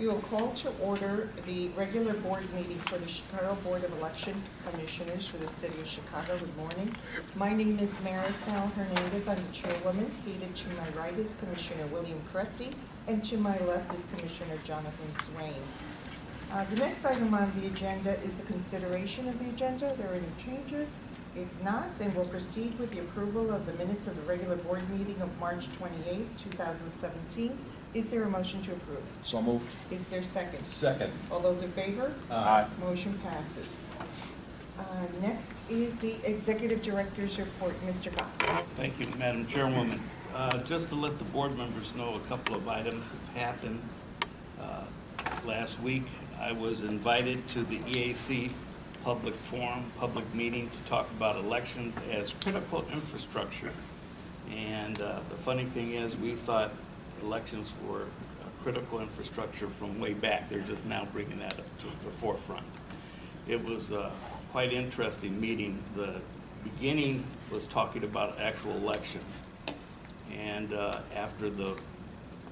We will call to order the regular board meeting for the Chicago Board of Election Commissioners for the City of Chicago. Good morning. My name is Marisol Hernandez. I'm the chairwoman. Seated to my right is Commissioner William Cressy, and to my left is Commissioner Jonathan Swain. The next item on the agenda is the consideration of the agenda. Are there any changes? If not, then we'll proceed with the approval of the minutes of the regular board meeting of March 28, 2017. Is there a motion to approve? So moved. Is there a second? Second. All those in favor? Aye. Motion passes. Next is the Executive Director's report. Mr. Goff. Thank you, Madam Chairwoman. Just to let the board members know, a couple of items have happened. Last week, I was invited to the EAC public forum, public meeting to talk about elections as critical infrastructure. And the funny thing is, we thought elections were critical infrastructure from way back. They're just now bringing that up to the forefront. It was a quite interesting meeting. The beginning was talking about actual elections. And after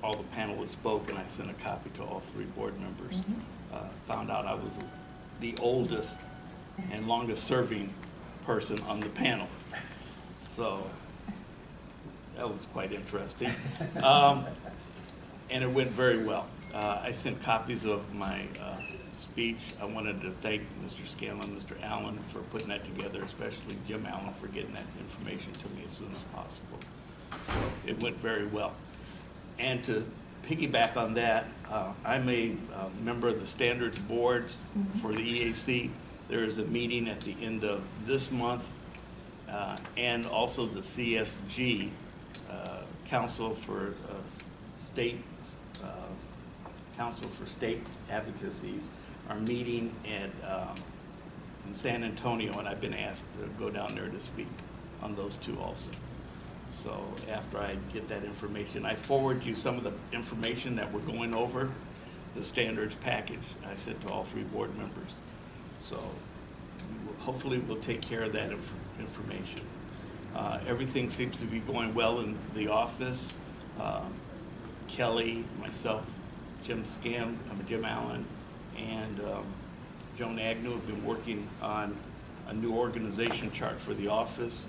all the panelists spoke, and I sent a copy to all three board members, found out I was the oldest and longest serving person on the panel. So that was quite interesting. And it went very well. I sent copies of my speech. I wanted to thank Mr. Scanlon, Mr. Allen for putting that together, especially Jim Allen for getting that information to me as soon as possible. So it went very well. And to piggyback on that, I'm a member of the Standards Board for the EAC. There is a meeting at the end of this month, and also the CSG, Council for State Advocacies, are meeting in San Antonio, and I've been asked to go down there to speak on those two also. So after I get that information, I forward you some of the information that we're going over, the standards package I sent to all three board members. So hopefully we'll take care of that information. Everything seems to be going well in the office. Kelly, myself, Jim Allen, and Joan Agnew have been working on a new organization chart for the office.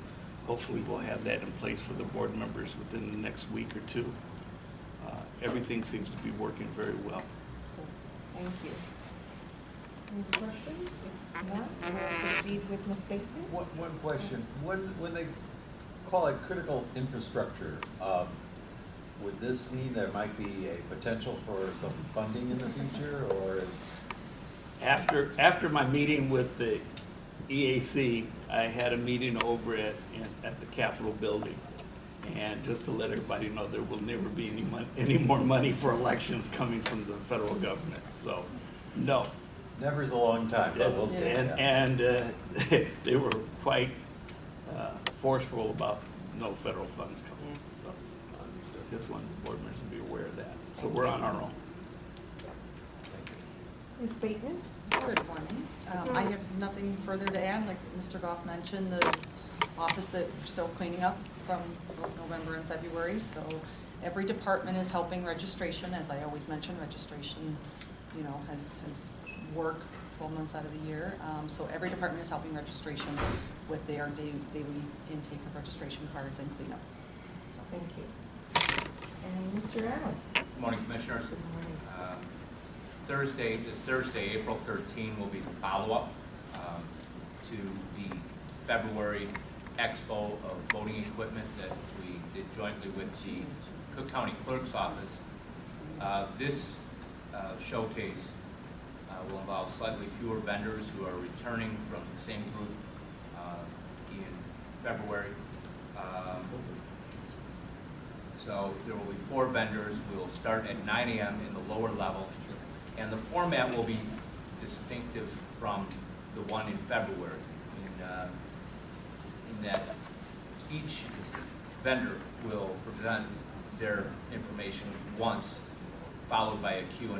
Hopefully we'll have that in place for the board members within the next week or two. Everything seems to be working very well. Thank you. Any questions? If not, we'll proceed with Ms. Bateman. One question. When they call it critical infrastructure, would this mean there might be a potential for some funding in the future, or is... After my meeting with the EAC, I had a meeting over at the Capitol building, and just to let everybody know, there will never be any more money for elections coming from the federal government. So, no. Never is a long time, but we'll see. And they were quite forceful about no federal funds coming. So, I just wanted the board members to be aware of that. So we're on our own. Ms. Bateman. Good morning. I have nothing further to add. Like Mr. Goff mentioned, the office that we're still cleaning up from November and February. So every department is helping registration. As I always mention, registration, has work 12 months out of the year. So every department is helping registration with their daily intake of registration cards and cleanup. So thank you. And Mr. Allen. Good morning, Commissioners. Good morning. This Thursday, April 13, will be the follow-up to the February Expo of voting equipment that we did jointly with the Cook County Clerk's Office. This showcase will involve slightly fewer vendors who are returning from the same group in February. So there will be 4 vendors. We will start at 9 a.m. in the lower level. And the format will be distinctive from the one in February, in that each vendor will present their information once, followed by a Q&A.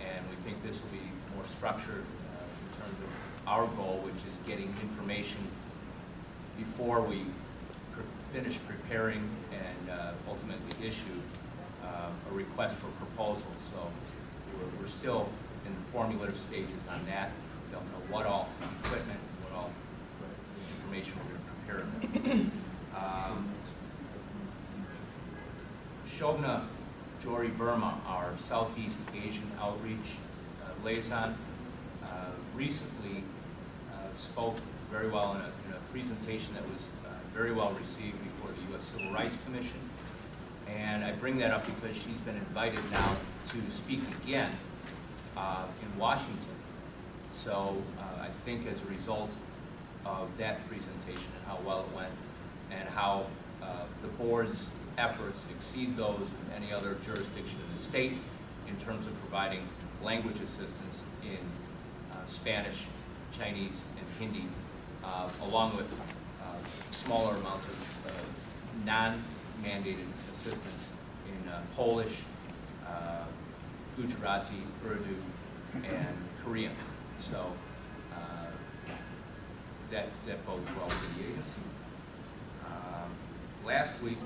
And we think this will be more structured in terms of our goal, which is getting information before we finish preparing and ultimately issue a request for proposal. So still in the formulative stages on that. Don't know what all equipment, what all information we're going to prepare them. Shobna Jory Verma, our Southeast Asian Outreach liaison, recently spoke very well in a presentation that was very well received before the U.S. Civil Rights Commission. And I bring that up because she's been invited now to speak again in Washington. So I think as a result of that presentation and how well it went and how the board's efforts exceed those of any other jurisdiction in the state in terms of providing language assistance in Spanish, Chinese, and Hindi, along with smaller amounts of non-mandated assistance in Polish, Gujarati, Urdu, and Korean. So that bodes well for the agency. Lastly,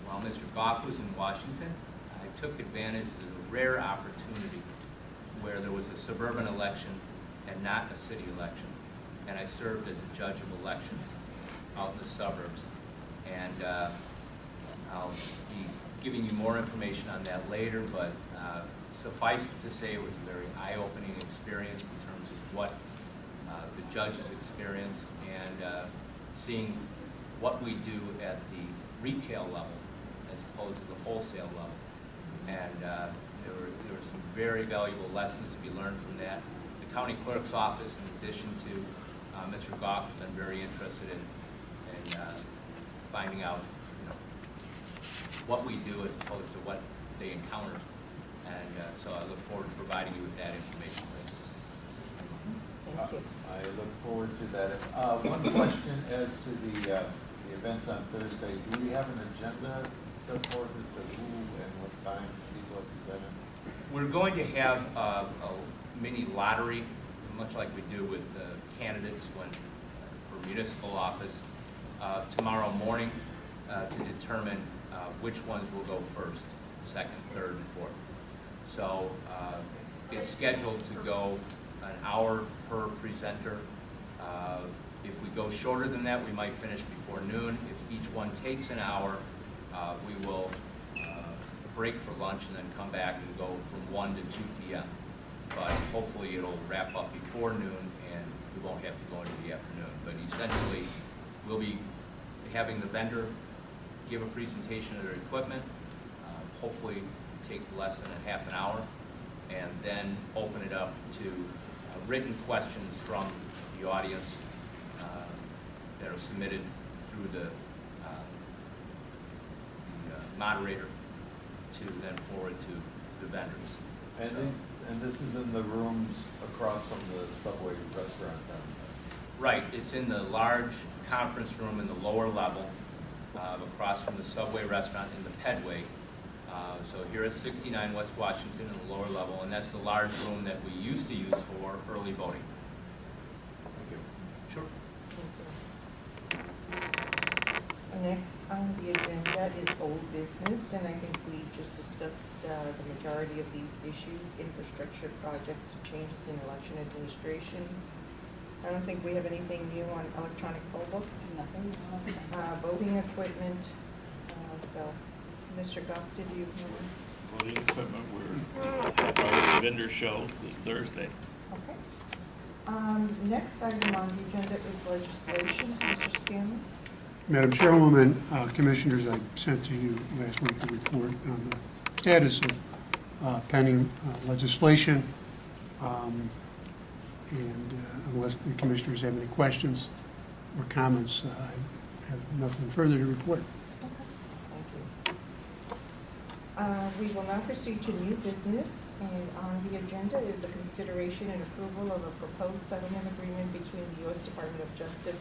while Mr. Goff was in Washington, I took advantage of the rare opportunity where there was a suburban election and not a city election, and I served as a judge of election out in the suburbs. And I'll be giving you more information on that later, but suffice it to say it was a very eye-opening experience in terms of what the judges experience and seeing what we do at the retail level as opposed to the wholesale level. And there were some very valuable lessons to be learned from that. The county clerk's office, in addition to Mr. Goff, has been very interested in finding out what we do as opposed to what they encounter. And so I look forward to providing you with that information. Thank you. I look forward to that. One question as to the events on Thursday. Do we have an agenda set forth as to who and what time people are presented? We're going to have a mini lottery, much like we do with the candidates for municipal office, tomorrow morning to determine which ones will go first, second, third, and fourth. So it's scheduled to go an hour per presenter. If we go shorter than that, we might finish before noon. If each one takes an hour, we will break for lunch and then come back and go from 1 to 2 p.m. But hopefully it'll wrap up before noon and we won't have to go into the afternoon. But essentially, we'll be having the vendor give a presentation of their equipment, hopefully take less than a half an hour, and then open it up to written questions from the audience that are submitted through the moderator to then forward to the vendors. And, and this is in the rooms across from the Subway restaurant down there? Right, it's in the large conference room in the lower level, across from the Subway restaurant in the Pedway. So here at 69 West Washington in the lower level, and that's the large room that we used to use for early voting. Thank you. Sure. Next on the agenda is old business, and I think we just discussed the majority of these issues: infrastructure projects, changes in election administration. I don't think we have anything new on electronic poll books. Nothing. Voting equipment. So, Mr. Goff, did you? Voting equipment, our vendor show this Thursday. Okay. Next item on the agenda is legislation. Mr. Scanlon. Madam Chairwoman, Commissioners, I sent to you last week a report on the status of pending legislation. And unless the Commissioners have any questions or comments, I have nothing further to report. Okay. Thank you. We will now proceed to new business, and on the agenda is the consideration and approval of a proposed settlement agreement between the U.S. Department of Justice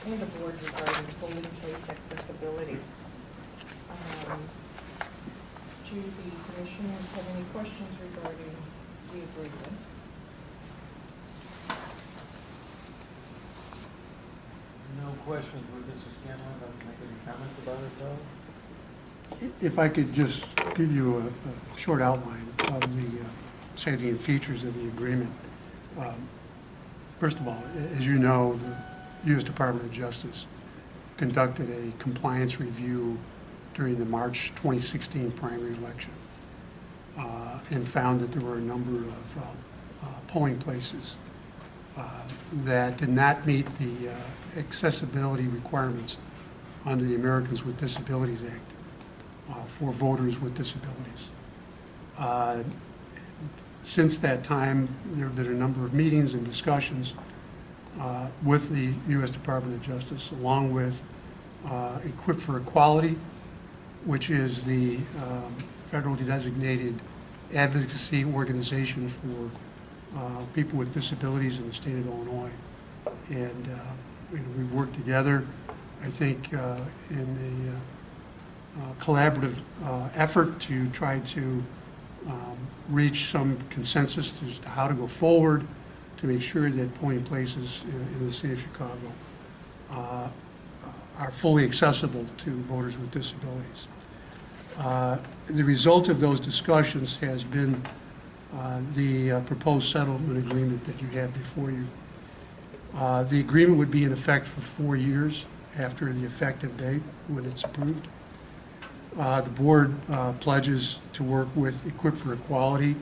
and the board regarding polling place accessibility. Do the commissioners have any questions regarding the agreement? No questions. Would Mr. Scanlon like to make any comments about it, though? If I could just give you a short outline. of the salient features of the agreement. First of all, as you know, the U.S. Department of Justice conducted a compliance review during the March 2016 primary election and found that there were a number of polling places that did not meet the accessibility requirements under the Americans with Disabilities Act for voters with disabilities. Since that time, there have been a number of meetings and discussions with the U.S. Department of Justice, along with Equip for Equality, which is the federally designated advocacy organization for people with disabilities in the state of Illinois. And we've worked together, I think, in a collaborative effort to try to reach some consensus as to how to go forward to make sure that polling places in the city of Chicago are fully accessible to voters with disabilities. The result of those discussions has been the proposed settlement agreement that you have before you. The agreement would be in effect for 4 years after the effective date when it's approved. The board pledges to work with Equip for Equality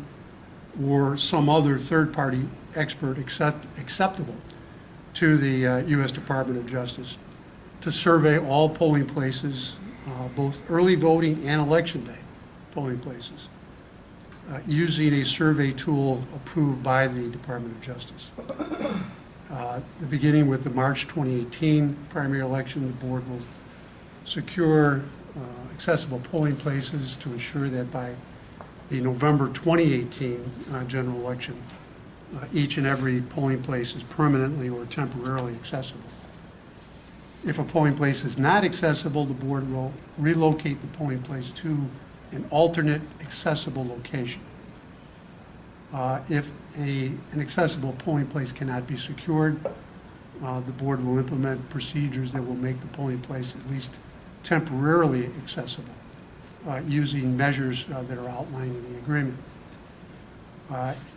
or some other third-party expert acceptable to the U.S. Department of Justice to survey all polling places, both early voting and election day polling places, using a survey tool approved by the Department of Justice. Beginning with the March 2018 primary election, the board will secure accessible polling places to ensure that by the November 2018 general election, each and every polling place is permanently or temporarily accessible. If a polling place is not accessible, the board will relocate the polling place to an alternate accessible location. If an accessible polling place cannot be secured, the board will implement procedures that will make the polling place at least temporarily accessible using measures that are outlined in the agreement.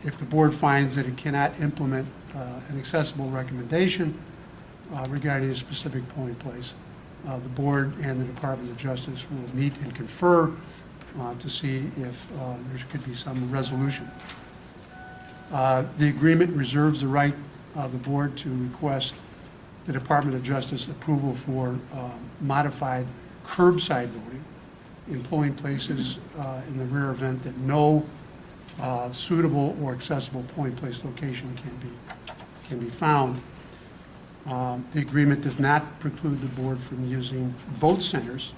If the board finds that it cannot implement an accessible recommendation regarding a specific polling place, the board and the Department of Justice will meet and confer to see if there could be some resolution. The agreement reserves the right of the board to request the Department of Justice approval for modified curbside voting in polling places in the rare event that no suitable or accessible polling place location can be found. The agreement does not preclude the board from using vote centers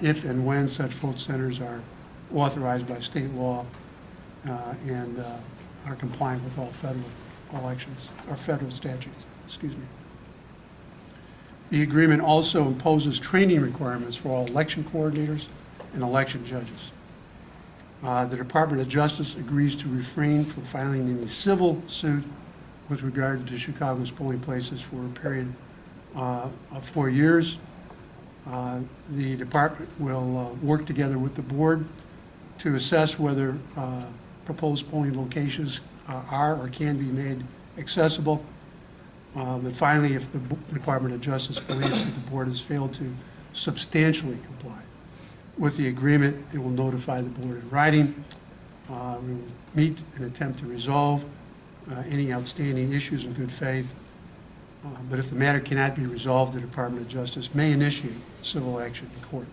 if and when such vote centers are authorized by state law and are compliant with all federal elections or federal statutes. Excuse me. The agreement also imposes training requirements for all election coordinators and election judges. The Department of Justice agrees to refrain from filing any civil suit with regard to Chicago's polling places for a period of 4 years. The department will work together with the board to assess whether proposed polling locations are or can be made accessible. And finally, if the Department of Justice believes that the board has failed to substantially comply with the agreement, it will notify the board in writing. We will meet and attempt to resolve any outstanding issues in good faith. But if the matter cannot be resolved, the Department of Justice may initiate civil action in court.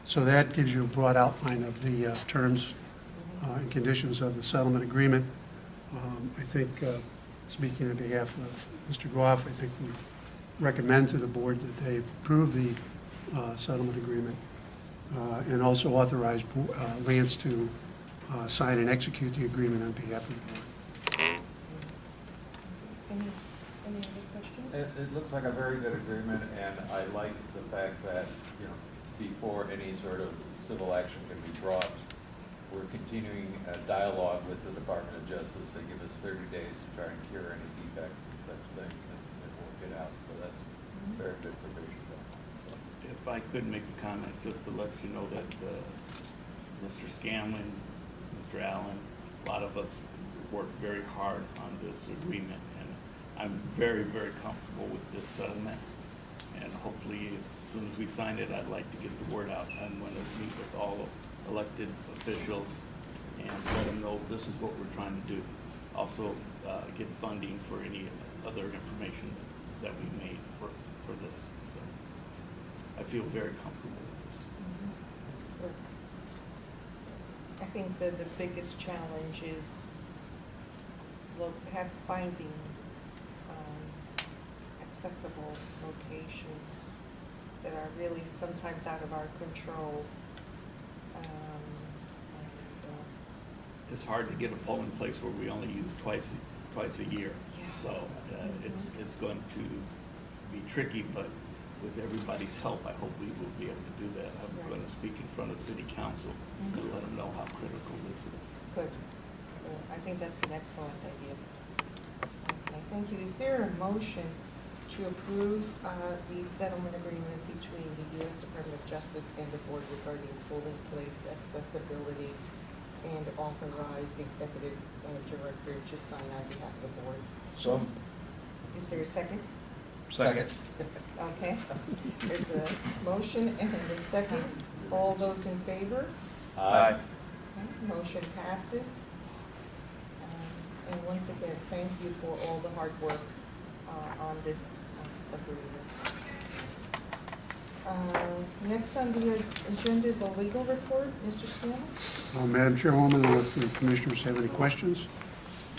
So that gives you a broad outline of the terms and conditions of the settlement agreement. I think, speaking on behalf of Mr. Goff, I think we recommend to the board that they approve the settlement agreement and also authorize Lance to sign and execute the agreement on behalf of the board. Any other questions? It looks like a very good agreement, and I like the fact that, before any sort of civil action can be brought, we're continuing a dialogue with the Department of Justice. They give us 30 days to try and cure any defects and such things and work it out. So that's very good provision. If I could make a comment, just to let you know that Mr. Scanlon, Mr. Allen, a lot of us worked very hard on this agreement, and I'm very, very comfortable with this settlement. And hopefully, as soon as we sign it, I'd like to get the word out. I'm going to meet with all elected officials and let them know this is what we're trying to do. Also, get funding for any other information that we made for this. So I feel very comfortable with this. Good. I think that the biggest challenge is finding accessible locations that are really sometimes out of our control. It's hard to get a polling place where we only use twice a year. Yeah. So it's going to be tricky, but with everybody's help, I hope we will be able to do that. I'm Right. going to speak in front of City Council to let them know how critical this is. Good. I think that's an excellent idea. Okay, thank you. Is there a motion to approve the settlement agreement between the U.S. Department of Justice and the board regarding polling place accessibility and authorize the executive director to sign on behalf of the board? So. Is there a second? Second. Okay. There's a motion and a second. All those in favor? Aye. Okay, motion passes. And once again, thank you for all the hard work on this agreement. Next on the agenda is a legal report. Mr. Scanlon? Madam Chairwoman, unless the commissioners have any questions,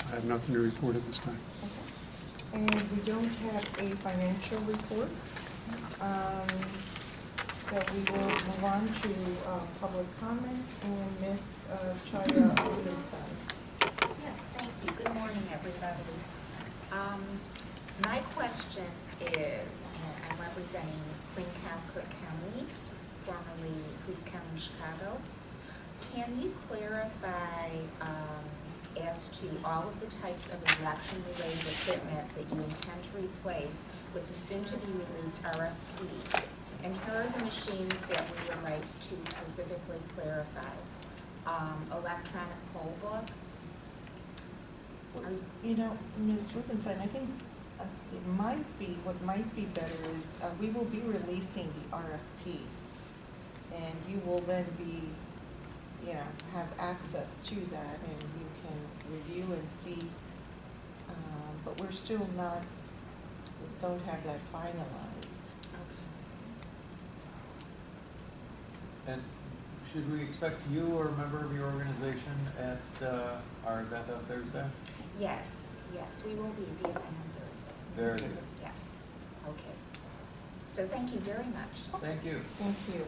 I have nothing to report at this time. Okay. And we don't have a financial report. So we will move on to public comment, and Ms. Chaya Oldenstein. Yes, thank you. Good morning, everybody. My question is, and I'm representing Cook County, formerly Coos County, Chicago. Can you clarify as to all of the types of election-related equipment that you intend to replace with the soon-to-be-released RFP? And here are the machines that we would like to specifically clarify. Electronic poll book. You know, Ms. Rubenstein, I think it might be, what might be better is we will be releasing the RFP, and you will then be, you know, have access to that, and you can review and see, but we're still not, we don't have that finalized. And should we expect you or a member of your organization at our event on Thursday? Yes, we will be at the event on Thursday. Very good. Yes, okay. So thank you very much. Thank you. Thank you.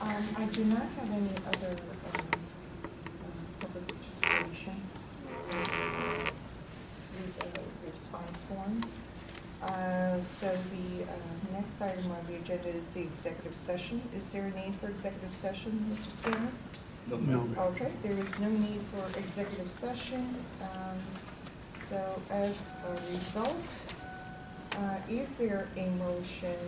I do not have any other public participation. Response forms. So the next item on the agenda is the executive session. Is there a need for executive session, Mr. Scanlon? No. Okay, there is no need for executive session. So as a result, is there a motion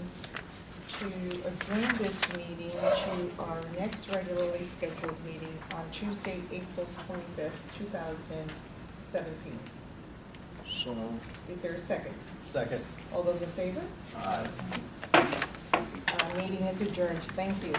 to adjourn this meeting to our next regularly scheduled meeting on Tuesday, April 25th, 2017? So moved. Is there a second? Second. All those in favor? Aye. Meeting is adjourned. Thank you.